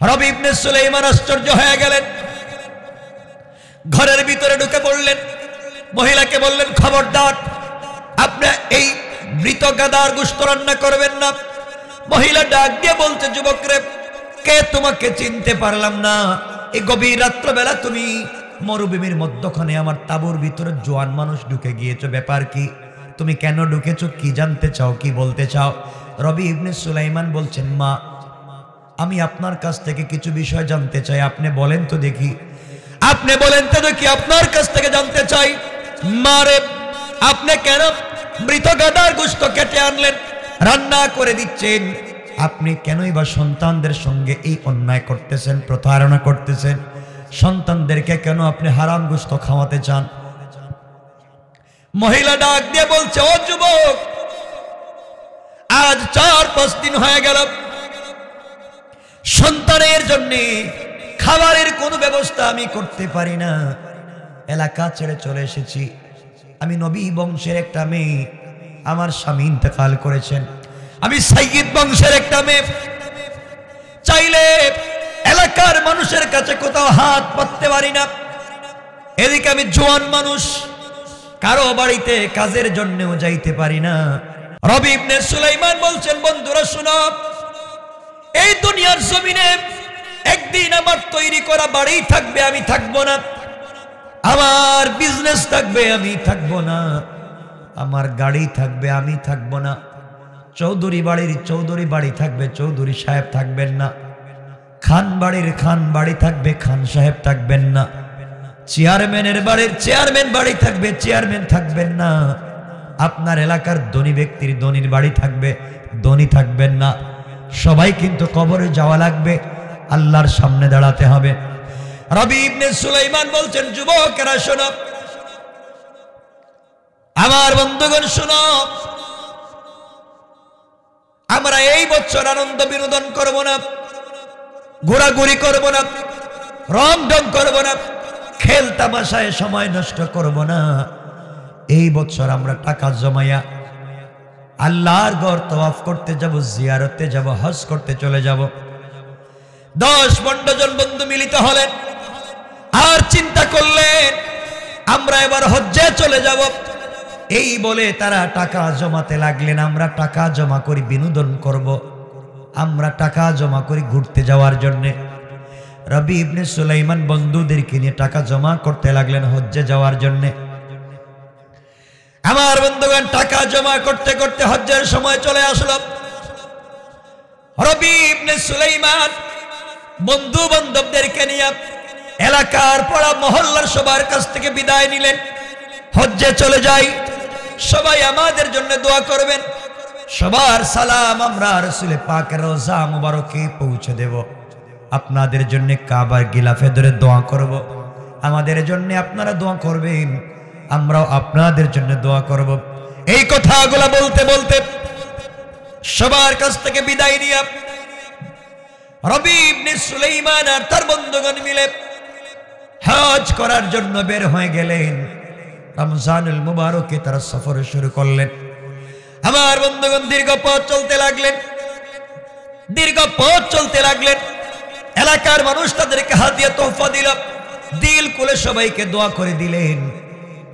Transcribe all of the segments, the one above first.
রবি ইবনে সুলাইমান আশ্চর্য হয়ে গেলেন, ঘরের ভিতরে ঢুকে পড়লেন। মহিলাকে বললেন, খবরদার, আপনি এই মৃত গাদার গোশত রান্না করবেন না। মহিলা ডাক দিয়ে বলছে, যুবকরে, কে তোমাকে চিনতে পারলাম না। এই গভীর রাত্রবেলা তুমি মরুভূমির মধ্যখানে আমার তাঁবুর ভিতরে জোয়ান মানুষ ঢুকে গিয়েছো, ব্যাপার কি? তুমি কেন ঢুকেছো? কি জানতে চাও? কি বলতে চাও? রবি ইবনে সুলাইমান বলছেন, মা, আমি আপনার কাছ থেকে কিছু বিষয় জানতে চাই, আপনি বলেন তো দেখি। আপনি বলেন তো দেখি, আপনার কাছ থেকে জানতে চাই। মারে, আপনি কেন মৃত গাদার গোশত কেটে আনলেন, রান্না করে দিচ্ছেন? আপনি কেনই বা সন্তানদের সঙ্গে এই অন্যায় করতেছেন, প্রতারণা করতেছেন? সন্তানদেরকে কেন আপনি হারাম গোশত খাওয়াতে চান? মহিলা ডাক দিয়ে বলছে, ও যুবক, আজ 4-5 দিন হয়ে গেল, সন্তানের জন্য খাবারের কোনো ব্যবস্থা আমি করতে পারি না। এলাকা ছেড়ে চলে এসেছি। আমি নবী বংশের একটা মেয়ে, আমার স্বামী ইন্তেকাল করেছেন। আমি সাইয়্যিদ বংশের একটা মেয়ে, চাইলে এলাকার মানুষের কাছে কোথাও হাত পাততে পারি না। এদিকে আমি জোয়ান মানুষ, কারো বাড়িতে কাজের জন্যও যাইতে পারি না। রবি ইবনে সুলাইমান বলছেন, বন্ধুরা শুনো, এই দুনিয়ার জমিনে একদিন আমার তৈরি করা বাড়ি থাকবে, আমি থাকবো না। আমার বিজনেস থাকবে, আমি থাকবো না। আমার গাড়ি থাকবে, আমি থাকবো না। চৌধুরী বাড়ির চৌধুরী বাড়ি থাকবে, চৌধুরী সাহেব থাকবেন না। খান বাড়ির খান বাড়ি থাকবে, খান সাহেব থাকবেন না। চেয়ারম্যানের বাড়ির চেয়ারম্যান বাড়ি থাকবে, চেয়ারম্যান থাকবেন না। আপনার এলাকার ধনী ব্যক্তির ধনীর বাড়ি থাকবে, ধনী থাকবেন না। সবাই কিন্তু কবরে যাওয়া লাগবে, আল্লাহর সামনে দাঁড়াতে হবে। রবি ইবনে সুলাইমান বলছেন, যুবকেরা শোনো, আমার বন্ধুগণ শোনো, আমরা এই বছর আনন্দ বিনোদন করব না, ঘোরাঘুরি করব না, রং ঢং করব না, খেল তামাশায় সময় নষ্ট করব না। এই বছর আমরা টাকা জমাইয়া আল্লাহর ঘর তওয়াফ করতে যাব, জিয়ারতে যাব, হজ করতে চলে যাব। 10-12 জন বন্ধু মিলিত হলেন আর চিন্তা করলেন, আমরা এবার হজ্জে চলে যাব। এই বলে তারা টাকা জমাতে লাগলেন। আমরা টাকা জমা করি বিনোদন করব, আমরা টাকা জমা করি ঘুরতে যাওয়ার জন্য। রবি ইবনে সুলাইমান বন্ধুদেরকে নিয়ে টাকা জমা করতে লাগলেন হজ্জে যাওয়ার জন্য। আমার বন্ধুগণ, টাকা জমা করতে করতে হজ্জের সময় চলে আসলো। রবি ইবনে সুলাইমান বন্ধু বান্ধবদেরকে নিয়ে এলাকার পাড়া মহল্লার সবার কাছ থেকে বিদায় নিলেন। হজ্জে চলে যাই, সবাই আমাদের জন্য দোয়া করবেন। সবার সালাম আমরা রাসূল পাকের রওজা মুবারকে পৌঁছে দেব। আপনাদের জন্য কাবার গিলাফে ধরে দোয়া করব, আমাদের জন্য আপনারা দোয়া করবেন, আমরাও আপনাদের জন্য দোয়া করব। এই কথাগুলো বলতে বলতে সবার কাছ থেকে বিদায় নিয়ে রবি ইবনে সুলাইমান আর তার বন্ধুগণ মিলে হজ করার জন্য বের হয়ে গেলেন। রমজানুল মুবারকে তারা সফর শুরু করলেন। আমার বন্ধুগণ দীর্ঘ পথ চলতে লাগলেন, দীর্ঘ পথ চলতে লাগলেন। এলাকার মানুষ তাদেরকে হাদিয়া তোহফা দিল, দিল খুলে সবাইকে দোয়া করে দিলেন।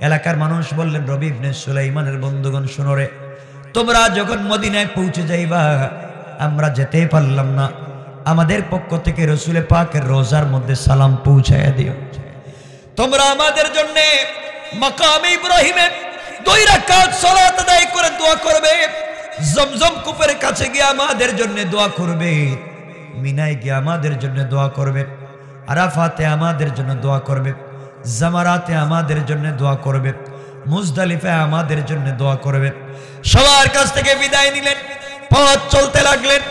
এলাকার মানুষ বললেন, রবি ইবনে সুলাইমানের বন্ধুগণ শোনো রে, তোমরা যখন মদিনায় পৌঁছে যাইবা, আমরা যেতে পারলাম না, আমাদের পক্ষ থেকে রাসূল পাকের রোজার মধ্যে সালাম পৌঁছায়া দিও। তোমরা আমাদের জন্য মাকামে ইব্রাহিমে 2 রাকাত সালাত আদায় করে দোয়া করবে, জমজম কূপের কাছে গিয়ে আমাদের জন্য দোয়া করবে, মিনায় গিয়ে আমাদের জন্য দোয়া করবে, আরাফাতে আমাদের জন্য দোয়া করবে, জামারাতে আমাদের জন্য দোয়া করবে, মুজদালিফায় আমাদের জন্য দোয়া করবে। সবার কাছ থেকে বিদায় নিলেন, পথ চলতে লাগলেন,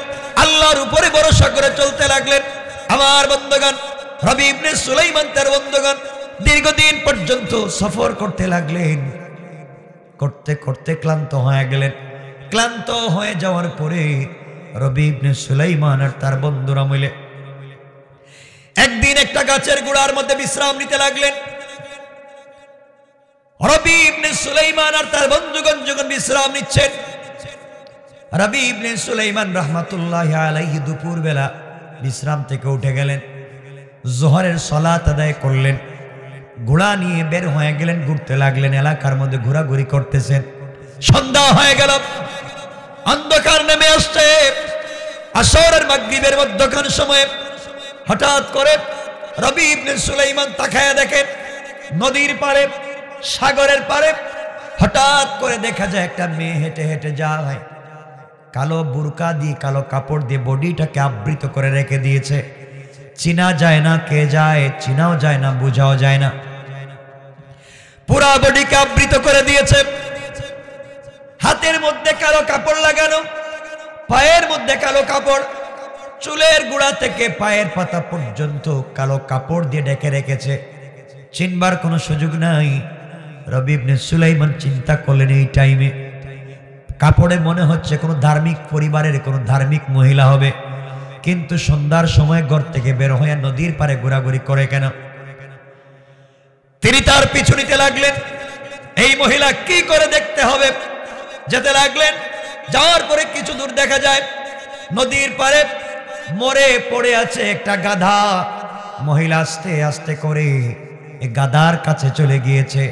আল্লাহর উপরে ভরসা করে চলতে লাগলেন। আমার বন্ধুগণ, রবি ইবনে সুলাইমান তার বন্ধুগণ দীর্ঘদিন পর্যন্ত সফর করতে লাগলেন। করতে করতে ক্লান্ত হয়ে গেলেন। ক্লান্ত হয়ে যাওয়ার পরে রবি ইবনে সুলাইমান আর তার বন্ধুরা মিলে একদিন একটা গাছের গোড়ার মধ্যে বিশ্রাম নিতে লাগলেন। রবি ইবনে সুলাইমান আর তার বন্ধুগণ যখন বিশ্রাম নিচ্ছেন, রবি ইবনে সুলাইমান রাহমাতুল্লাহি আলাইহি দুপুর বেলা বিশ্রাম থেকে উঠে গেলেন, জোহরের সালাত আদায় করলেন, ঘোড়া নিয়ে বের হয়ে গেলেন, ঘুরতে লাগলেন, এলাকার মধ্যে ঘোরাঘুরি করতেছেন। সন্ধ্যা হয়ে গেল, অন্ধকার নেমে আসছে। আসর আর মাগরিবের মধ্যখান সময়ে হঠাৎ করে রবি ইবনে সুলাইমান তাকায়া দেখেন নদীর পাড়ে, সাগরের পাড়ে হঠাৎ করে দেখা যায় একটা মেয়ে হেঁটে হেঁটে যায়। কালো বুরকা দিয়ে, কালো কাপড় দিয়ে বডিটাকে আবৃত করে রেখে দিয়েছে। চিনা যায় না কে যায়, চিনাও যায় না, বোঝাও যায় না, পুরা বডিকে আবৃত করে দিয়েছে। হাতের মধ্যে কালো কাপড় লাগানো, পায়ের মধ্যে কালো কাপড়, চুলের গোড়া থেকে পায়ের পাতা পর্যন্ত কালো কাপড় দিয়ে ঢেকে রেখেছে। চিনবার কোনো সুযোগ নাই। রবি ইবনে সুলাইমান চিন্তা করলেন এই টাইমে কাপড়ে মনে হচ্ছে কোনো ধার্মিক পরিবারের কোনো ধার্মিক মহিলা হবে, কিন্তু সন্ধ্যার সময় ঘর থেকে বের হয়ে নদীর পাড়ে ঘোরাঘুরি করে কেন? তিনি তার পিছু নিতে লাগলেন, এই মহিলা কি করে দেখতে হবে। যেতে লাগলেন, যাওয়ার পরে কিছু দূর দেখা যায় নদীর পাড়ে মরে পড়ে আছে একটা গাধা। মহিলা আস্তে আস্তে করে এই গাধার কাছে চলে গিয়েছে,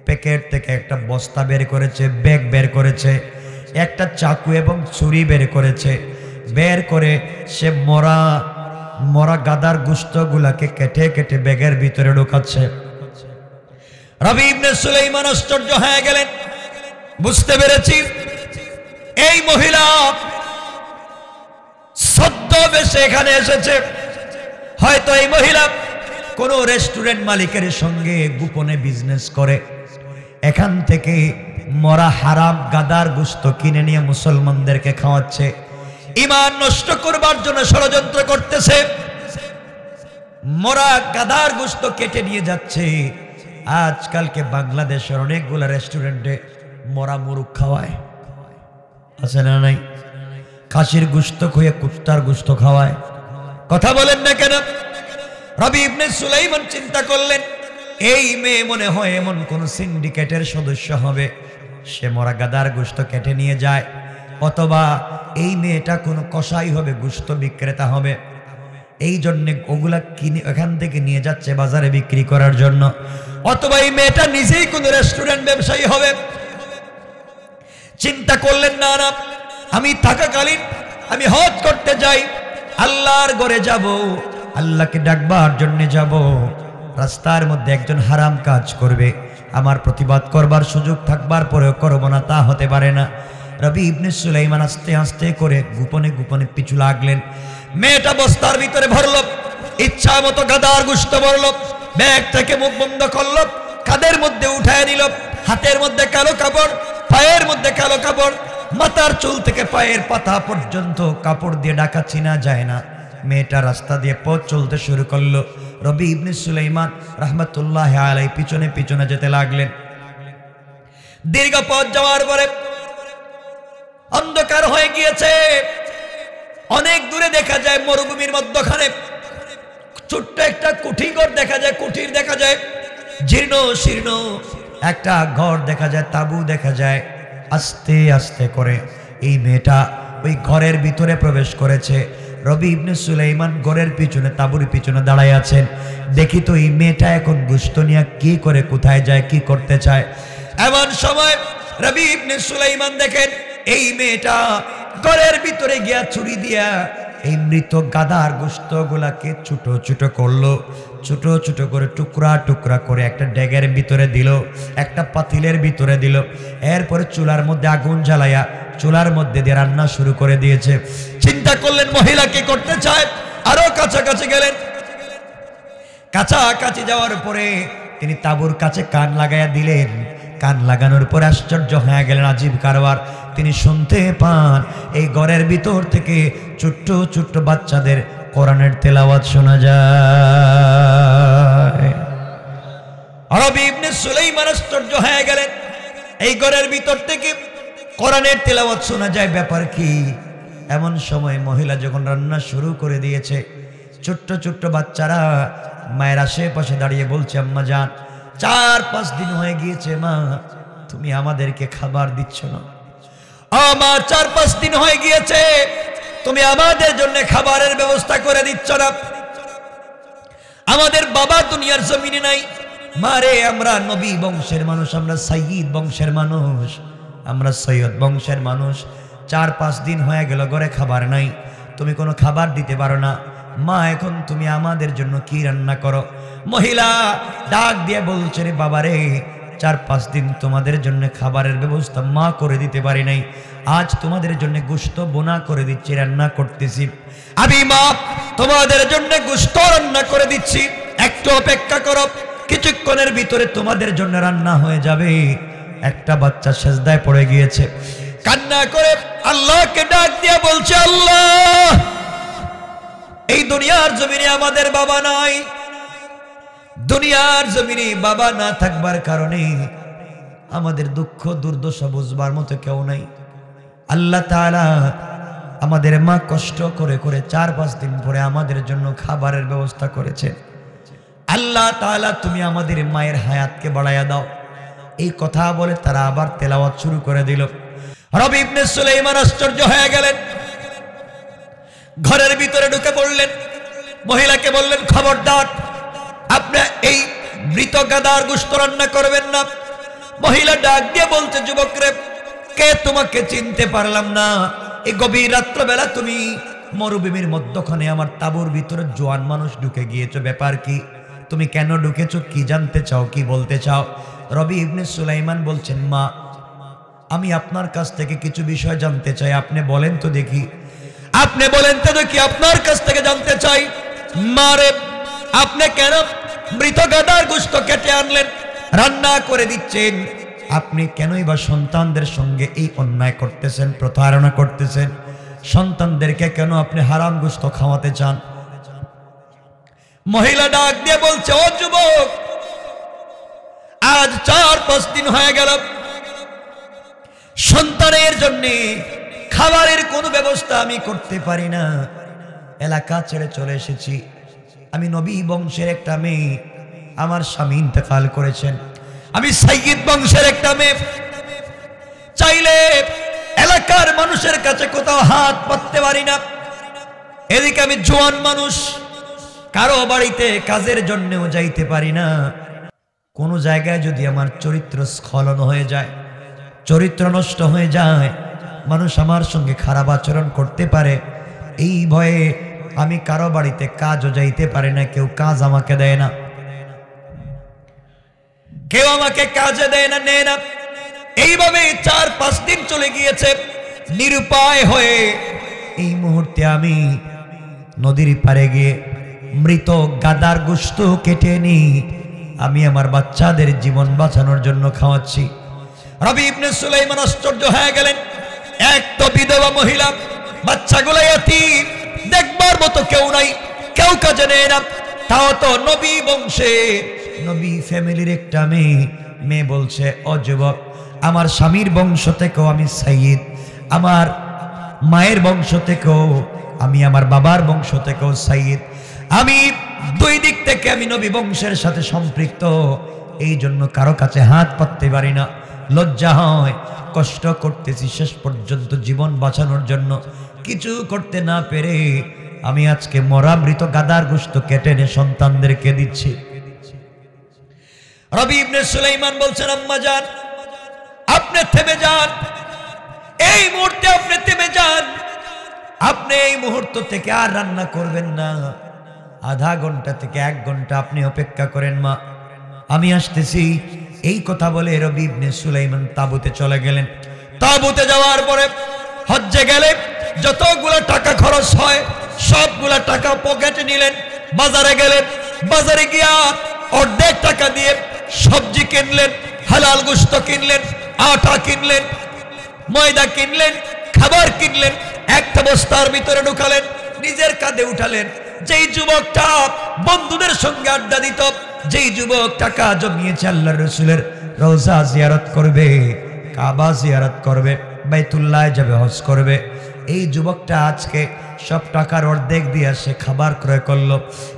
প্যাকেট থেকে একটা বস্তা বের করেছে, ব্যাগ বের করেছে, একটা চাকু এবং ছুরি বের করেছে। বের করে সে মরা মরা গাধার গোশতগুলাকে কেটে কেটে ব্যাগের ভিতরে ঢোকাচ্ছে। রবি ইবনে সুলাইমান আশ্চর্য হয়ে গেলেন, বুঝতে পেরেছি এই মহিলা ছদ্মবেশে এখানে এসেছে। হয়তো এই মহিলা কোন রেস্টুরেন্ট মালিকের সঙ্গে গোপনে বিজনেস করে, এখান থেকে মরা হারাম গাদার গোশত কিনে নিয়ে মুসলমানদেরকে খাওয়াচ্ছে, ঈমান নষ্ট করবার জন্য ষড়যন্ত্র করতেছে। মরা গাদার গোশত কেটে নিয়ে যাচ্ছে। আজকালকে বাংলাদেশের অনেকগুলো রেস্টুরেন্টে মরা মুরগ খাওয়ায়, আছে না নাই? খাসির গোশত খুঁয়ে কুত্তার গোশত খাওয়ায়। কথা বলেন না কেন? রবি ইবনে সুলাইমান চিন্তা করলেন এই মেয়ে মনে হয় এমন কোন সিন্ডিকেটের সদস্য হবে, সে মরা গাদার গোশত কেটে নিয়ে যায়, অথবা এই মেয়েটা কোনো কসাই হবে, গোশত বিক্রেতা হবে, এই জন্যে ওগুলা কিনে এখান থেকে নিয়ে যাচ্ছে বাজারে বিক্রি করার জন্য, অথবা এই মেয়েটা নিজেই কোনো রেস্টুরেন্ট ব্যবসায়ী হবে। চিন্তা করলেন না না, আমি থাকাকালীন আমি হজ করতে যাই, আল্লাহর ঘরে যাব, আল্লাহকে ডাকবার জন্য যাব, রাস্তার মধ্যে একজন হারাম কাজ করবে, আমার প্রতিবাদ করবার সুযোগ থাকবার পরেও করব না, তা হতে পারে না। রবি ইবনে সুলাইমান আস্তে আস্তে করে গোপনে গোপনে পিছু লাগলেন। মেয়েটা বস্তার ভিতরে ভরল, ইচ্ছা মতো গাদার গোশত ভরল, ব্যাগ থেকে মুখ বন্ধ করল, কাঁধের মধ্যে উঠায় নিল, হাতের মধ্যে কালো কাপড়, পায়ের মধ্যে কালো কাপড়, মাথার চুল থেকে পায়ের পাতা পর্যন্ত কাপড় দিয়ে ঢাকা, চিনা যায় না। মেয়েটা রাস্তা দিয়ে পথ চলতে শুরু করলো। রবি ইবনে সুলাইমান রাহমাতুল্লাহ আলাইহি পিছনে পিছনে যেতে লাগলেন। দীর্ঘ পথ যাওয়ার পরে অন্ধকার হয়ে গিয়েছে। অনেক দূরে দেখা যায় মরুভূমির মধ্যখানে ছোট্ট একটা কুঠিঘর দেখা যায়, কুঠির দেখা যায়, জীর্ণ শীর্ণ একটা ঘর দেখা যায়, তাঁবু দেখা যায়। আস্তে আস্তে করে এই মেয়েটা ওই ঘরের ভিতরে প্রবেশ করেছে। রবি ইবনে সুলাইমান ঘরের পিছনে, তাঁবুর পিছনে দাঁড়ায় আছেন। দেখি তো এই মেয়েটা এখন গোশত নিয়ে কি করে, কোথায় যায়, কি করতে চায়। এমন সময় রবি ইবনে সুলাইমান দেখেন এই মেয়েটা ঘরের ভিতরে গিয়া ছুরি দিয়া এই মৃত গাদার গোশত গুলাকে ছোট ছোট করলো, ছোট ছোট করে টুকরা টুকরা করে একটা ড্যাগের ভিতরে দিল, একটা পাতিলের ভিতরে দিল। এরপরে চুলার মধ্যে আগুন জ্বালাইয়া চুলার মধ্যে দিয়ে রান্না শুরু করে দিয়েছে। চিন্তা করলেন মহিলা কি করতে চায়, আরো কাছাকাছি গেলেন। কাছাকাছি যাওয়ার পরে তিনি তাঁবুর কাছে কান লাগাইয়া দিলেন। কান লাগানোর পরে আশ্চর্য হয়ে গেলেন, আজীব কারবার। তিনি শুনতে পান এই ঘরের ভিতর থেকে ছোট্ট ছোট্ট বাচ্চাদের কোরআনের তেলাওয়াত শোনা যায়। রবি ইবনে সুলাইমান আশ্চর্য হয়ে গেলেন, এই ঘরের ভিতর থেকে কোরআনের তেলাওয়াত শোনা যায়, ব্যাপার কি? এমন সময় মহিলা যখন রান্না শুরু করে দিয়েছে, ছোট্ট ছোট্ট বাচ্চারা মায়ের আশেপাশে দাঁড়িয়ে বলছে, আম্মা জান 4-5 দিন হয়ে গিয়েছে মা, তুমি আমাদেরকে খাবার দিচ্ছ না। মা 4-5 দিন হয়ে গিয়েছে, তুমি আমাদের জন্য খাবারের ব্যবস্থা করে দিচ্ছ না। আমাদের বাবা দুনিয়ার জমিনে নাই, মারে আমরা নবী বংশের মানুষ, আমরা সাইয়্যিদ বংশের মানুষ, আমরা সৈয়দ বংশের মানুষ। 4-5 দিন হয়ে গেল ঘরে খাবার নাই, তুমি কোনো খাবার দিতে পারো না। মা এখন তুমি আমাদের জন্য কি রান্না করো? মহিলা ডাক দিয়ে বলছে, রে বাবা রে, 4-5 দিন তোমাদের জন্য খাবারের ব্যবস্থা মা করে দিতে পারি নাই, আজ তোমাদের জন্য গোশত বোনা করে দিচ্ছি, রান্না করতেছি। আমি মা তোমাদের জন্য গোশত রান্না করে দিচ্ছি, একটু অপেক্ষা করো, কিছুক্ষণের ভিতরে তোমাদের জন্য রান্না হয়ে যাবে। একটা বাচ্চা সেজদায় পড়ে গিয়েছে, কান্না করে আল্লাহকে ডাক দিয়ে বলছে, আল্লাহ এই দুনিয়ার জমিনে আমাদের বাবা নাই, দুনিয়ার জমিনে বাবা না থাকবার কারণে আমাদের দুঃখ দুর্দশা বুঝবার মতো কেউ নাই। আল্লাহ তাআলা আমাদের মা কষ্ট করে করে 4-5 দিন পরে আমাদের জন্য খাবারের ব্যবস্থা করেছে। আল্লাহ তাআলা তুমি আমাদের মায়ের হায়াতকে বাড়ায়া দাও। এই কথা বলে তারা আবার তেলাওয়াত শুরু করে দিল। রবি ইবনে সুলাইমান আশ্চর্য হয়ে গেলেন, ঘরের ভিতরে ঢুকে পড়লেন, মহিলাকে বললেন, খবরদার আপনি এই মৃত গাদার গোশত রান্না করবেন না। মহিলা ডাক দিয়ে বলছে, যুবকরে, কে তোমাকে চিনতে পারলাম না, এই গভীর রাত্রবেলা তুমি মরুভূমির মধ্যখানে আমার তাঁবুর ভিতরে জোয়ান মানুষ ঢুকে গিয়েছো, ব্যাপার কি? তুমি কেন ঢুকেছো? কি জানতে চাও, কি বলতে চাও? রবি ইবনে সুলাইমান বলছেন, মা আমি আপনার কাছ থেকে কিছু বিষয় জানতে চাই, আপনি বলেন তো দেখি, আপনি বলেন তো দেখি, আপনার কাছ থেকে জানতে চাই। মারে আপনি কেন মৃত গাদার গোশত কেটে আনলেন, রান্না করে দিচ্ছেন? আপনি কেনই বা সন্তানদের সঙ্গে এই অন্যায় করতেছেন, প্রতারণা করতেছেন? সন্তানদেরকে কেন আপনি হারাম গোশত খাওয়াতে চান? মহিলা ডাক দিয়ে বলছে, ও যুবক, আজ 4-5 দিন হয়ে গেল সন্তানের জন্য খাবারের কোনো ব্যবস্থা আমি করতে পারি না, এলাকা ছেড়ে চলে এসেছি। আমি নবী বংশের একটা মেয়ে, আমার স্বামী ইন্তেকাল করেছেন, আমি সাইয়্যিদ বংশের একটা মেয়ে, চাইলে এলাকার মানুষের কাছে কোথাও হাত পাততে পারি না। এদিকে আমি জোয়ান মানুষ, কারো বাড়িতে কাজের জন্যও যাইতে পারি না। কোনো জায়গায় যদি আমার চরিত্র স্খলন হয়ে যায়, চরিত্র নষ্ট হয়ে যায়, মানুষ আমার সঙ্গে খারাপ আচরণ করতে পারে, এই ভয়ে আমি কারো বাড়িতে কাজও যাইতে পারি না, কেউ কাজ আমাকে দেয় না, কেউ আমাকে কাজে দেয় না, নেয় না। এইভাবে 4-5 দিন চলে গিয়েছে। নিরুপায় হয়ে এই মুহূর্তে আমি নদীর পাড়ে গিয়ে মৃত গাদার গোশত কেটে নি, আমি আমার বাচ্চাদের জীবন বাঁচানোর জন্য খাওয়াচ্ছি। রবি ইবনে সুলাইমান আশ্চর্য হয়ে গেলেন, এক তো বিধবা মহিলা, বাচ্চাগুলো এতিম, দেখবার মতো কেউ নাই, কেউ কাজে নেয় না, তাও তো নবী বংশে নবী ফ্যামিলির একটা মেয়ে বলছে, ও যুবক, আমার স্বামীর বংশ থেকেও আমি সাইয়্যিদ, আমার মায়ের বংশ থেকেও আমি, আমার বাবার বংশ থেকেও সাইয়্যিদ, আমি দুই দিক থেকে আমি নবী বংশের সাথে সম্পৃক্ত, এই জন্য কারো কাছে হাত পাততে পারি না, লজ্জা হয়, কষ্ট করতেছি, শেষ পর্যন্ত জীবন বাঁচানোর জন্য কিছু করতে না পেরে আমি আজকে মরা মৃত গাদার গোশত কেটে এনে সন্তানদেরকে দিচ্ছি। রবি ইবনে সুলাইমান বলছেন, আম্মা জান, আপনি থেমে যান, এই মুহূর্তে আপনি থেমে যান, আপনি এই মুহূর্ত থেকে আর রান্না করবেন না, আধা ঘন্টা থেকে 1 ঘন্টা আপনি অপেক্ষা করেন মা, আমি আসতেছি। এই কথা বলে রবি ইবনে সুলাইমান তাঁবুতে চলে গেলেন। তাঁবুতে যাওয়ার পরে হজ্জে গেলে যতগুলো টাকা খরচ হয় সবগুলা টাকা পকেটে নিলেন। বাজারে গেলেন, বাজারে গিয়া অর্ধেক টাকা দিয়ে সবজি কিনলেন, হালাল গোশত কিনলেন, আটা কিনলেন, ময়দা কিনলেন, খাবার কিনলেন, একটা বস্তার ভিতরে ঢুকালেন, নিজের কাঁধে উঠালেন। যেই যুবকটা বন্ধুদের সঙ্গে আড্ডা দিত, যেই যুবক টাকা জমিয়েছে আল্লাহর রাসূলের রওজা জিয়ারত করবে, কাবা জিয়ারত করবে, বাইতুল্লাহ যাবে, হজ করবে, এই যুবকটা আজকে সব টাকার অর্ধেক দিয়ে সে খাবার ক্রয় করলো,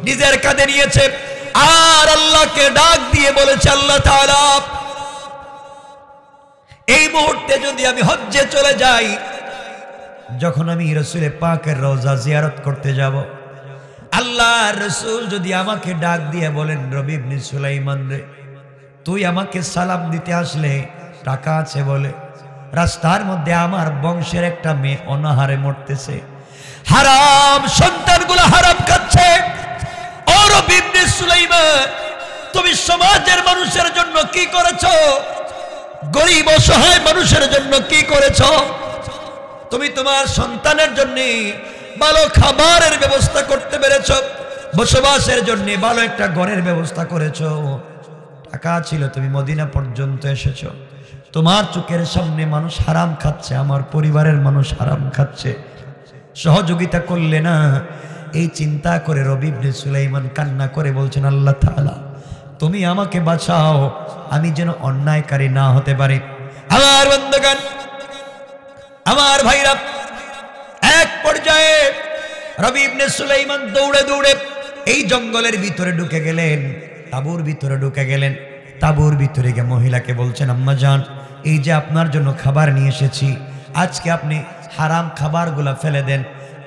নিজের কাঁধে নিয়েছে, আর আল্লাহকে ডাক দিয়ে বলেছে, আল্লাহ তাআলা এই মুহূর্তে যদি আমি হজ্জে চলে যাই, যখন আমি রাসূল পাকের রওজা জিয়ারত করতে যাব, আল্লাহর রাসূল যদি আমাকে ডাক দিয়ে বলেন, রবি ইবনে সুলাইমান রে, তুই আমাকে সালাম দিতে আসলে টাকা আছে বলে রাস্তার মধ্যে আমার বংশের একটা মেয়ে অনাহারে মরতেছে, হারাম সন্তানগুলো হারাম খাচ্ছে, ও রবি ইবনে সুলাইমান, তুমি সমাজের মানুষের জন্য কি করেছো? গরিব অসহায় মানুষের জন্য কি করেছো? তুমি তোমার সন্তানের জন্য ভালো খাবারের ব্যবস্থা করতে পেরেছো, বসবাসের জন্য ভালো একটা ঘরের ব্যবস্থা করেছো, টাকা ছিল, তুমি মদিনা পর্যন্ত এসেছো, তোমার চোখের সামনে মানুষ হারাম খাচ্ছে, আমার পরিবারের মানুষ হারাম খাচ্ছে, সহযোগিতা করলে না? এই চিন্তা করে রবি ইবনে সুলাইমান কান্না করে বলছেন, আল্লাহ তাআলা তুমি আমাকে বাঁচাও, আমি যেন অন্যায়কারী না হতে পারি। আমার বন্ধুগণ, আমার ভাইরা, এক পর্যায়ে রবি ইবনে সুলাইমান দৌড়ে দৌড়ে এই জঙ্গলের ভিতরে ঢুকে গেলেন, তাঁবুর ভিতরে ঢুকে গেলেন। তাঁবুর ভিতরে গিয়ে মহিলাকে বলছেন, আম্মা জান, এই যে আপনার জন্য খাবার নিয়ে এসেছি, আজকে আপনি হারাম খাবারগুলা ফেলে দেন,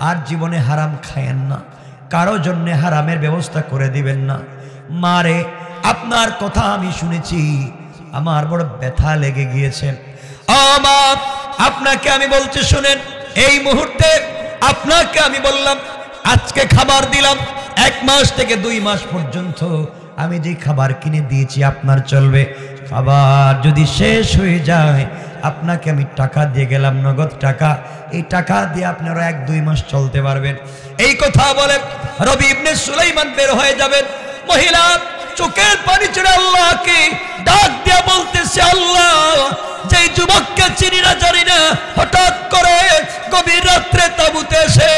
আর জীবনে হারাম খায়েন না, কারো জন্য হারামের ব্যবস্থা করে দিবেন না। মারে, আপনার কথা আমি শুনেছি, আমার বড় ব্যথা লেগে গিয়েছে। ও মা, আপনাকে আমি বলছি শুনেন, এই মুহূর্তে আপনাকে আমি বললাম, আজকে খাবার দিলাম, 1 মাস থেকে 2 মাস পর্যন্ত আমি যে খাবার কিনে দিয়েছি আপনার চলবে, খাবার যদি শেষ হয়ে যায় আপনাকে আমি টাকা দিয়ে গেলাম, নগদ টাকা, এই টাকা দিয়ে আপনারা 1-2 মাস চলতে পারবেন। এই কথা বলে রবি ইবনে সুলাইমান বের হয়ে যাবেন। মহিলা চোখের পানি ছেড়ে আল্লাহকে ডাক দিয়া বলতেছে, আল্লাহ, যে যুবককে চিনি না জানি না, হঠাৎ করে গভীর রাত্রে তাঁবুতে এসে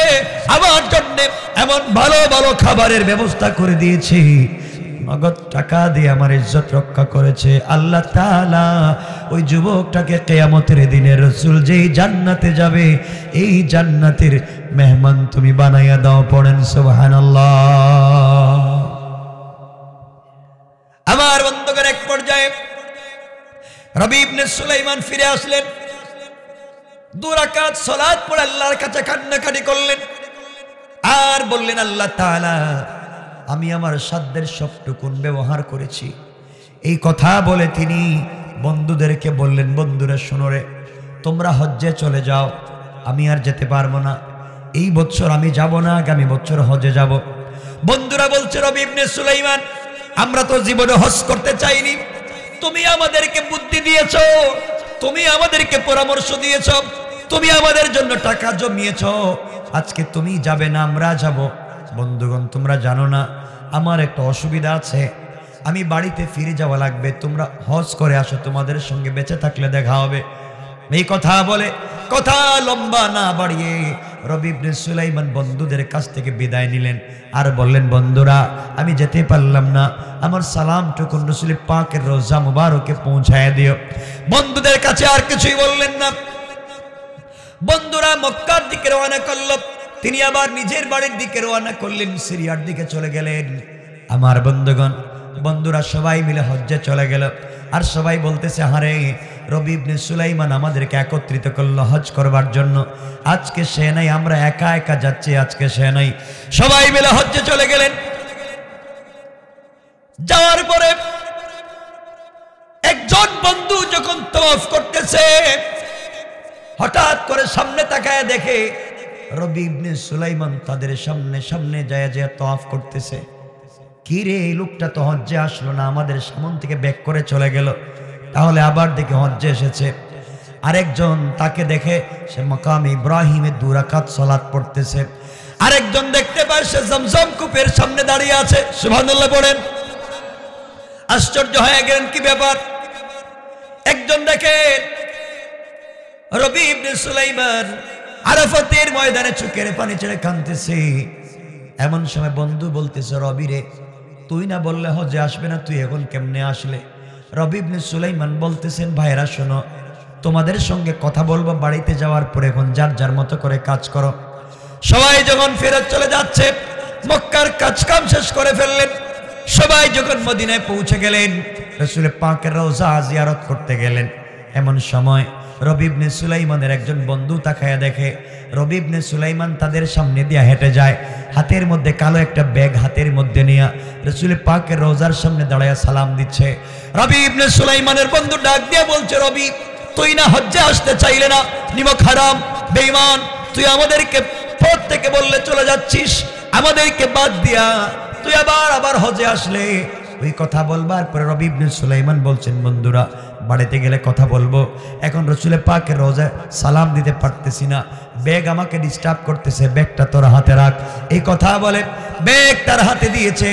আমার জন্য এমন ভালো ভালো খাবারের ব্যবস্থা করে দিয়েছি, নগদ টাকা দিয়ে আমার ইজ্জত রক্ষা করেছে, আল্লাহ তাআলা ওই যুবকটাকে কিয়ামতের দিনে রাসূল যেই জান্নাতে যাবে, এই জান্নাতের মেহমান তুমি বানাইয়া দাও। পড়েন সুবহানাল্লাহ। আমার বন্ধুগণ, এক পর্যায়ে রবি ইবনে সুলাইমান ফিরে আসলেন, 2 রাকাত সালাত পড়ে আল্লাহর কাছে কান্নাকাটি করলেন, আর বললেন, আল্লাহ তাআলা, আমি আমার সাধ্যের সবটুকুন ব্যবহার করেছি। এই কথা বলে তিনি বন্ধুদেরকে বললেন, বন্ধুরা শোনো রে, তোমরা হজ্জে চলে যাও, আমি আর যেতে পারবো না, এই বছর আমি যাব না, আগামী বছর হজে যাব। বন্ধুরা বলছে, রবি ইবনে সুলাইমান, আমরা তো জীবনে হজ করতে চাইনি, তুমি আমাদেরকে বুদ্ধি দিয়েছ, তুমি আমাদেরকে পরামর্শ দিয়েছ, তুমি আমাদের জন্য টাকা জমিয়েছ, আজকে তুমি যাবে না, আমরা যাব। বন্ধুগণ, তোমরা জানো না আমার একটা অসুবিধা আছে, আমি বাড়িতে ফিরে যাওয়া লাগবে, তোমরা হজ করে আসো, তোমাদের সঙ্গে বেঁচে থাকলে দেখা হবে। এই কথা বলে কথা লম্বা না বাড়িয়ে রবি ইবনে সুলাইমান বন্ধুদের কাছ থেকে বিদায় নিলেন, আর বললেন, বন্ধুরা, আমি যেতে পারলাম না, আমার সালামটুকু রাসূল পাকের রওজা মুবারকে পৌঁছায় দিও। বন্ধুদের কাছে আর কিছুই বললেন না। বন্ধুরা মক্কার দিকে রওনা করল, তিনি আবার নিজের বাড়ির দিকে রওনা করলেন, সিরিয়ার দিকে চলে গেলেন। আমার বন্ধুগণ, বন্ধুরা সবাই মিলে হজ্জে চলে গেল, আর সবাই বলতেছে, হারে রবি ইবনে সুলাইমান আমাদেরকে একত্রিত করলো হজ করবার জন্য, আজকে সে নাই, আমরা একা একা যাচ্ছি, আজকে সে নাই। সবাই মিলে হজ্জে চলে গেলেন। যাওয়ার পরে একজন বন্ধু যখন তওয়াফ করতেছে, হঠাৎ করে সামনে তাকায় দেখে রবি ইবনে সুলাইমান তাদের সামনে সামনে যায় তওয়াফ করতেছে। কি রে, এই লোকটা তো হজ্জে আসলো না, আমাদের সামনে থেকে ব্যাক করে চলে গেল, তাহলে আবার দেখে হজ্জে এসেছে। আরেকজন তাকে দেখে সে মাকাম ইব্রাহিমে 2 রাকাত সালাত পড়তেছে। আরেকজন দেখতে পায় সে জমজম কূপের সামনে দাঁড়িয়ে আছে। সুবহানাল্লাহ পড়েন। আশ্চর্য হয়ে গেলেন, কি ব্যাপার? একজন দেখে রবি ইবনে সুলাইমান আরাফাতের ময়দানে চোখের পানি ছেড়ে কাঁদতেছে। এমন সময় বন্ধু বলতেছে, রবি রে, তুই না বললে হজে আসবে না, তুই এখন কেমনে আসলে? রবি ইবনে সুলাইমান বলতেছেন, ভাইরা শোনো, তোমাদের সঙ্গে কথা বলবো বাড়িতে যাওয়ার পরে, এখন যার যার মতো করে কাজ করো। সবাই যখন ফেরত চলে যাচ্ছে, মক্কার কাজ কাম শেষ করে ফেললেন। সবাই যখন মদিনায় পৌঁছে গেলেন, রাসূল পাকের রওজা জিয়ারত করতে গেলেন, এমন সময় রবি ইবনে সুলাইমানের একজন বন্ধু তাকায়া দেখে রবি ইবনে সুলাইমান তাদের সামনে দিয়ে হেঁটে যায়, হাতের মধ্যে কালো একটা ব্যাগ হাতের মধ্যে নিয়ে রাসূল পাকের রওজার সামনে দাঁড়ায়া সালাম দিচ্ছে। রবি ইবনে সুলাইমানের বন্ধু ডাক দিয়ে বলছে, রবি তুই না হজ্জে আসতে চাইলে না, নিমক হারাম বেঈমান, তুই আমাদেরকে পথ থেকে বললে চলে যাচ্ছিস, আমাদেরকে বাদ দিয়া তুই আবার হজে আসলে। ওই কথা বলবার পরে রবি ইবনে সুলাইমান বলছেন, বন্ধুরা বাড়িতে গেলে কথা বলবো, এখন রাসূল পাকের রওজায় সালাম দিতে পারতেছি না, ব্যাগ আমাকে ডিস্টার্ব করতেছে, ব্যাগটা তোর হাতে রাখ। এই কথা বলে ব্যাগ তার হাতে দিয়েছে।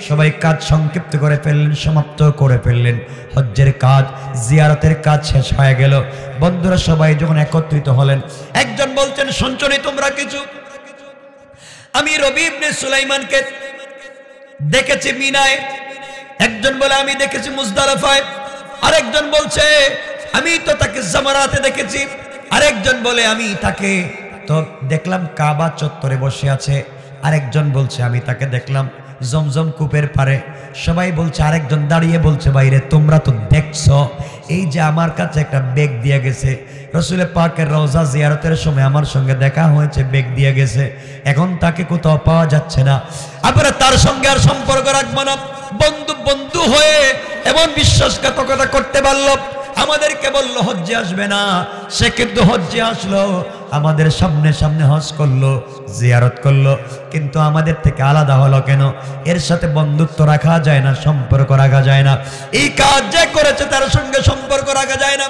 সবাই কাজ সংক্ষিপ্ত করে ফেললেন, সমাপ্ত করে ফেললেন। হজ্জের কাজ, জিয়ারতের কাজ শেষ হয়ে গেল। বন্ধুরা সবাই যখন একত্রিত হলেন, একজন বলছেন, শুনছনি তোমরা কিছু? আমি রবি ইবনে সুলাইমানকে দেখেছি মিনায়। একজন বলে আমি দেখেছি মুজদালিফায়। আরেকজন বলছে আমি তো তাকে জামারাতে দেখেছি। আরেকজন বলে আমি তাকে তো দেখলাম কাবা চত্বরে বসে আছে। আরেকজন বলছে আমি তাকে দেখলাম জমজম কূপের পারে। সবাই বলছে, আরেকজন দাঁড়িয়ে বলছে, বাইরে তোমরা তো দেখছো, এই যে আমার কাছে একটা ব্যাগ দিয়ে গেছে, রাসূল পাকের রওজা জিয়ারতের সময় আমার সঙ্গে দেখা হয়েছে, ব্যাগ দিয়ে গেছে, এখন তাকে কোথাও পাওয়া যাচ্ছে না, আমরা তার সঙ্গে আর সম্পর্ক রাখবো না। বন্ধু বন্ধু হয়ে এমন বিশ্বাসঘাতকতা করতে পারলো, আমাদেরকে বললো হজ্জে আসবে না, সে কিন্তু হজ্জে আসলো, আমাদের সামনে সামনে হজ করলো, জিয়ারত করলো, কিন্তু আমাদের থেকে আলাদা হলো কেন? এর সাথে বন্ধুত্ব রাখা যায় না, সম্পর্ক রাখা যায় না। এই কাজ যে করেছে তার সঙ্গে সম্পর্ক রাখা যায় না।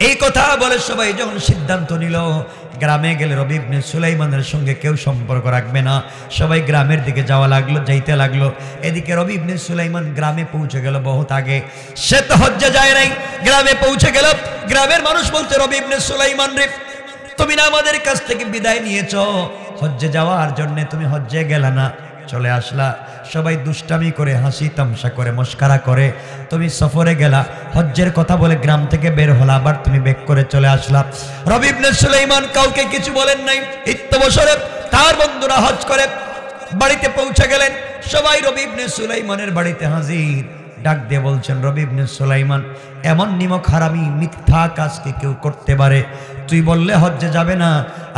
এই কথা বলে সবাই যখন সিদ্ধান্ত নিল গ্রামে গেলে রবি ইবনে সুলাইমানের সঙ্গে কেউ সম্পর্ক রাখবে না, সবাই গ্রামের দিকে যাওয়া লাগলো, যাইতে লাগলো। এদিকে রবি ইবনে সুলাইমান গ্রামে পৌঁছে গেল বহুত আগে, সে তো হজ্জে যায় নাই, গ্রামে পৌঁছে গেল। গ্রামের মানুষ বলছে, রবি ইবনে সুলাইমান রে, তুমি না আমাদের কাছ থেকে বিদায় নিয়েছ হজ্জে যাওয়ার জন্য, তুমি হজ্জে গেলা না, চলে আসলা, সবাই দুষ্টামি করে হাসি তামসা করে মস্কারা করে, তুমি সফরে গেলা, হজ্জের কথা বলে গ্রাম থেকে বের হলা, আবার তুমি বেক করে চলে আসলা। রবি ইবনে সুলাইমান কাউকে কিছু বলেন নাই। ইত্য বছরে তার বন্ধুরা হজ করে বাড়িতে পৌঁছে গেলেন, সবাই রবি ইবনে সুলাইমানের বাড়িতে হাজির। ডাক দিয়ে বলছেন, রবি ইবনে সুলাইমান, এমন নিমক হারামি মিথ্যা কাজ কি কেউ করতে পারে? তুই বললে হজ্জে যাবে না,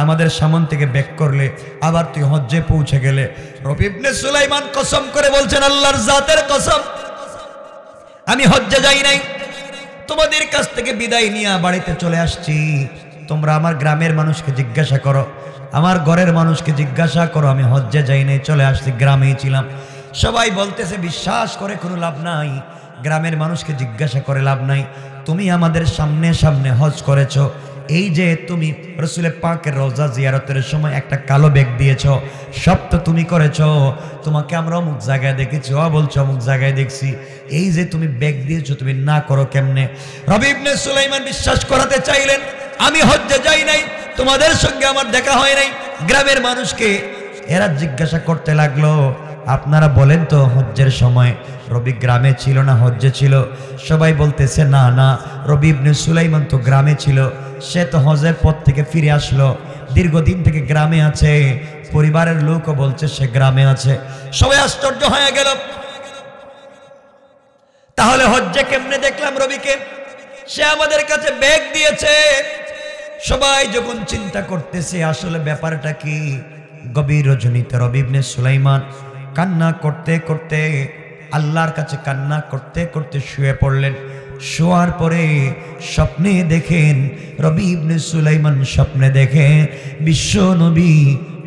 আমাদের সামন থেকে ব্যাক করলে, আবার তুই হজ্জে পৌঁছে গেলে। রবি ইবনে সুলাইমান কসম করে বলছেন, আল্লাহর জাতের কসম, আমি হজ্জে যাই নাই, তোমাদের কাছ থেকে বিদায় নিয়ে বাড়িতে চলে আসছি। তোমরা আমার গ্রামের মানুষকে জিজ্ঞাসা করো, আমার ঘরের মানুষকে জিজ্ঞাসা করো, আমি হজ্জে যাই নাই, চলে আসছি, গ্রামেই ছিলাম। সবাই বলতেছে, বিশ্বাস করে কোনো লাভ নাই, গ্রামের মানুষকে জিজ্ঞাসা করে লাভ নাই, তুমি আমাদের সামনে সামনে হজ করেছ, এই যে তুমি রাসূল পাকের রওজা জিয়ারতের সময় একটা কালো ব্যাগ দিয়েছ, সব তো তুমি করেছ, তোমাকে আমরা অমুক জায়গায় দেখেছি, বলছো অমুক জায়গায় দেখছি, এই যে তুমি ব্যাগ দিয়েছো তুমি না করো কেমনে? রবি ইবনে সুলাইমান বিশ্বাস করাতে চাইলেন, আমি হজ্জে যাই নাই, তোমাদের সঙ্গে আমার দেখা হয় নাই। গ্রামের মানুষকে এরা জিজ্ঞাসা করতে লাগলো, আপনারা বলেন তো হজ্জের সময় রবি গ্রামে ছিল না হজ্জে ছিল? সবাই বলতেছে, না না, রবি ইবনে সুলাইমান তো গ্রামে ছিল, সে তো হজের পথ থেকে ফিরে আসলো, দীর্ঘদিন থেকে গ্রামে আছে, পরিবারের লোকও বলছে সে গ্রামে আছে। সবাই আশ্চর্য হয়ে গেল, তাহলে হজ্জে কেমনে দেখলাম রবিকে? সে আমাদের কাছে ব্যাগ দিয়েছে। সবাই যখন চিন্তা করতেছে আসলে ব্যাপারটা কি, গভীর রজনীতে রবি ইবনে সুলাইমান কান্না করতে করতে, আল্লাহর কাছে কান্না করতে করতে শুয়ে পড়লেন। শোয়ার পরে স্বপ্নে দেখেন, রবি ইবনে সুলাইমান স্বপ্নে দেখে বিশ্ব নবী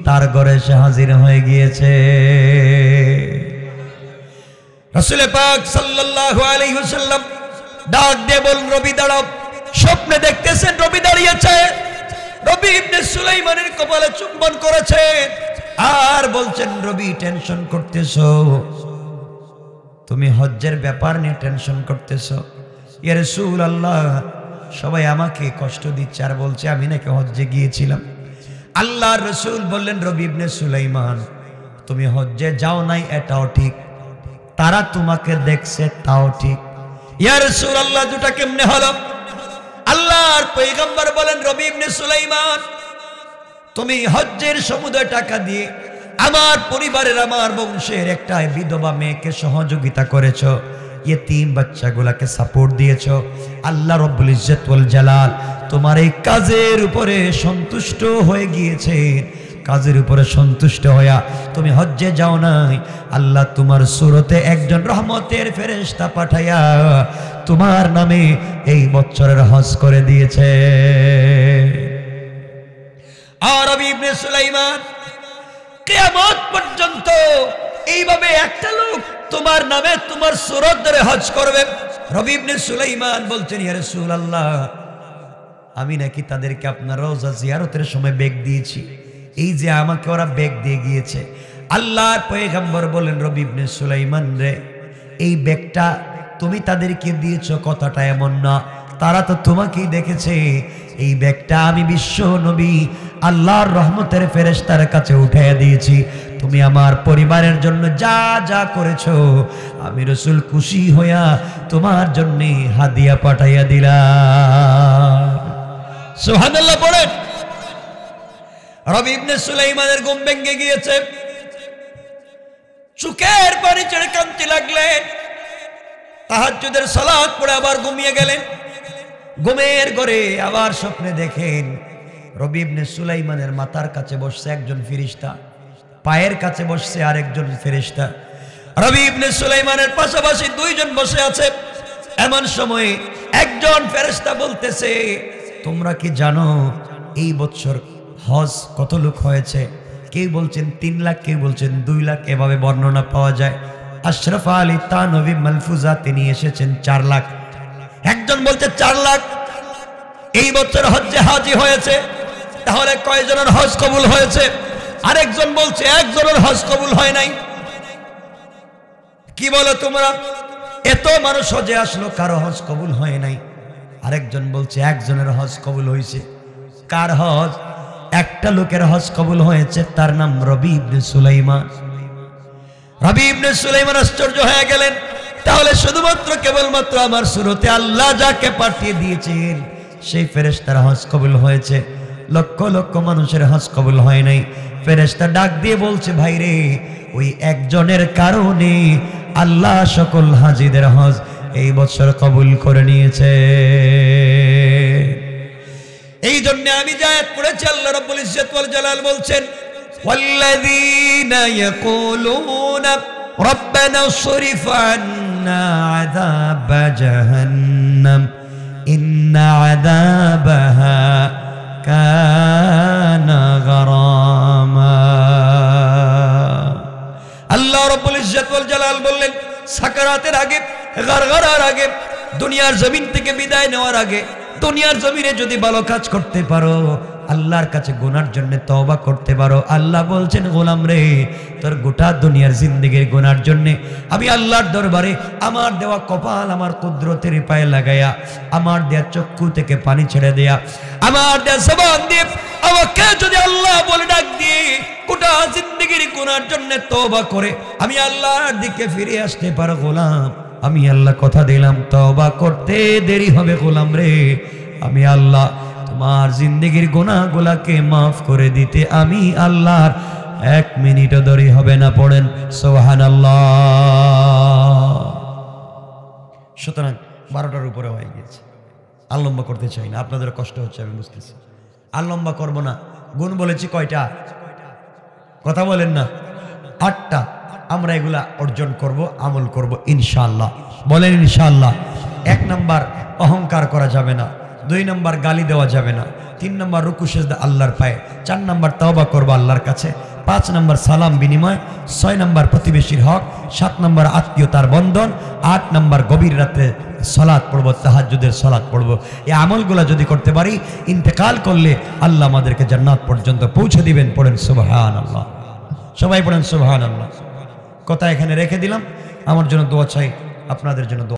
তার ঘরে সে হাজির হয়ে গিয়েছে। রাসূল পাক সাল্লাল্লাহু আলাইহি ওয়াসাল্লাম ডাক দিয়ে বলেন, রবি দাঁড়াও। স্বপ্নে দেখতেছেন রবি দাঁড়িয়েছে, রবি ইবনে সুলাইমানের কপালে চুম্বন করেছে, আর বলছেন, রবি টেনশন করতেছো, তুমি হজ্জের ব্যাপার নিয়ে টেনশন করতেছো? ইয়া রাসূলুল্লাহ, সবাই আমাকে কষ্ট দিচ্ছে আর বলছে আমি নাকি হজ্জে গিয়েছিলাম। আল্লাহর রাসূল বললেন, রবি ইবনে সুলাইমান, তুমি হজ্জে যাও নাই এটাও ঠিক, তারা তোমাকে দেখছে তাও ঠিক। ইয়া রাসূলুল্লাহ, দুটা কেমনে হলো? আল্লাহর পয়গম্বর বলেন, রবি ইবনে সুলাইমান, তুমি হজ্জের সমুদয় টাকা দিয়ে আমার পরিবারের, আমার বংশের একটা বিধবা মেয়েকে সহযোগিতা করেছো, ইয়েতিম বাচ্চাগুলোকে সাপোর্ট দিয়েছো। আল্লাহ রব্বুল ইজ্জত ওয়াল জালাল তোমার এই কাজের উপরে সন্তুষ্ট হয়ে গিয়েছে। কাজের উপরে সন্তুষ্ট হইয়া তুমি হজ্জে যাও নাই, আল্লাহ তোমার সুরতে একজন রহমতের ফেরেশতা পাঠাইয়া তোমার নামে এই বছরের হজ করে দিয়েছে। আর রবি ইবনে সুলাইমান কিয়ামত পর্যন্ত এইভাবে একটা লোক তোমার নামে তোমার সুরত ধরে হজ করবে। রবি ইবনে সুলাইমান বলছেন, ইয়া রাসূলুল্লাহ, আমি নাকি তাদেরকে আপনার রওজা জিয়ারতের সময় বেগ দিয়েছি, এই যে আমাকে ওরা বেগ দিয়ে গিয়েছে। আল্লাহর পয়গম্বর বলেন, রবি ইবনে সুলাইমান রে, এই বেগটা তুমি তাদেরকে দিয়েছো কথাটা এমন না, তারা তো তোমাকেই দেখেছে। এই ব্যাগটা আমি বিশ্ব নবী আল্লাহর রহমতের ফেরেশতার কাছে উঠিয়ে দিয়েছি। তুমি আমার পরিবারের জন্য যা যা করেছো আমি রাসূল খুশি হইয়া তোমার জন্য হাদিয়া পাঠাইয়া দিলাম। সুবহানাল্লাহ পড়েন। রবি ইবনে সুলাইমানের ঘুম ভেঙে গিয়েছে, চোখের পানি ছেড়ে কাঁদতে লাগলেন। তাহাজ্জুদের সালাত পড়ে আবার ঘুমিয়ে গেলেন। ঘুমের ঘরে আবার স্বপ্নে দেখেন রবি ইবনে সুলাইমানের মাথার কাছে বসছে একজন ফেরেশতা, পায়ের কাছে বসছে আরেকজন ফেরেশতা। রবি ইবনে সুলাইমানের পাশাপাশি দুইজন বসে আছে। এমন সময় একজন ফেরেশতা বলতেছে, তোমরা কি জানো এই বছর হজ কত লোক হয়েছে? কেউ বলছেন 3 লাখ, কেউ বলছেন 2 লাখ, এভাবে বর্ণনা পাওয়া যায়। আশরাফ আলী তানভী মালফুজা তিনি এসেছেন 4 লাখ। একজন বলছে 4 লাখ এই বছর হজ্জে হাজি হয়েছে, তাহলে কয়জনের হজ কবুল হয়েছে? আরেকজন বলছে একজনের হজ কবুল হয় নাই। কি বলো তোমরা, এত মানুষ হজে আসলো কারো হজ কবুল হয় নাই। আরেকজন বলছে একজনের হজ কবুল হয়েছে। কার হজ? একটা লোকের হজ কবুল হয়েছে, তার নাম রবি ইবনে সুলাইমান। রবি ইবনে সুলাইমান আশ্চর্য হয়ে গেলেন, তাহলে শুধুমাত্র কেবলমাত্র আমার সুরতে আল্লাহ যাকে পাঠিয়ে দিয়েছেন সেই ফেরেশতার হজ কবুল হয়েছে, লক্ষ লক্ষ মানুষের হজ কবুল হয় নাই। ফেরেশতা ডাক দিয়ে বলছে, ভাই রে, ওই একজনের কারণে আল্লাহ সকল হাজিদের হজ এই বছর কবুল করে নিয়েছে। এই জন্য আমি যে আয়াত পড়েছি, আল্লাহ রাব্বুল ইজ্জত ওয়াল জালাল বলছেন, ওয়াল্লাযীনা ইয়াকুলুনা রাব্বানা ইসরিফ আন্না আযাব জাহান্নাম ইন্না আযাবাহা কানা গারামা। আল্লাহ রাব্বুল ইজ্জত ওয়াল জালাল বললেন, সাকারাতের আগে, গারগারার আগে, দুনিয়ার জমিন থেকে বিদায় নেওয়ার আগে, দুনিয়ার জমিনে যদি ভালো কাজ করতে পারো, আল্লাহর কাছে গুনার জন্য তওবা করতে পারো, আল্লাহ বলছেন, গোলাম রে, তোর গোটা দুনিয়ার জিন্দেগির গুনার জন্য আমি আল্লাহর দরবারে আমার দেওয়া কপাল আমার কুদরতের পায়ে লাগাইয়া, আমার দেয়া চক্ষু থেকে পানি ছেড়ে দেয়া, আমার দেয়া জবান দিয়ে আমাকে যদি আল্লাহ বলে ডাক দিয়ে গোটা জিন্দেগির গুনার জন্য তওবা করে আমি আল্লাহর দিকে ফিরে আসতে পারো, গোলাম, আমি আল্লাহ কথা দিলাম তওবা করতে দেরি হবে গোলাম রে, আমি আল্লাহ তোমার জিন্দেগির গুনাহগুলোকে maaf করে দিতে আমি আল্লাহর 1 মিনিটও দেরি হবে না। পড়েন সুবহানাল্লাহ। সুতরাং 12টার উপরে হয়ে গেছে, আর লম্বা করতে চাই না, আপনাদের কষ্ট হচ্ছে আমি বুঝতেছি, আর লম্বা করবো না। গুণ বলেছি কয়টা? কথা বলেন না, 8টা। আমরা এগুলা অর্জন করব, আমল করব ইনশাআল্লাহ। বলেন ইনশাআল্লাহ। 1 নাম্বার, অহংকার করা যাবে না। 2 নাম্বার, গালি দেওয়া যাবে না। 3 নাম্বার, রুকু সিজদা আল্লাহর পায়ে। 4 নাম্বার, তওবা করব আল্লাহর কাছে। 5 নাম্বার, সালাম বিনিময়। 6 নাম্বার, প্রতিবেশীর হক। 7 নাম্বার, আত্মীয়তার বন্ধন। 8 নাম্বার, গভীর রাতে সালাত পড়ব, তাহাজ্জুদের সালাত পড়ব। এই আমলগুলা যদি করতে পারি, ইন্তেকাল করলে আল্লাহ আমাদেরকে জান্নাত পর্যন্ত পৌঁছে দিবেন। পড়েন সুবহানাল্লাহ। সবাই পড়েন সুবহানাল্লাহ। কথা এখানে রেখে দিলাম। আমার জন্য দোয়া চাই, আপনাদের জন্য দোয়া।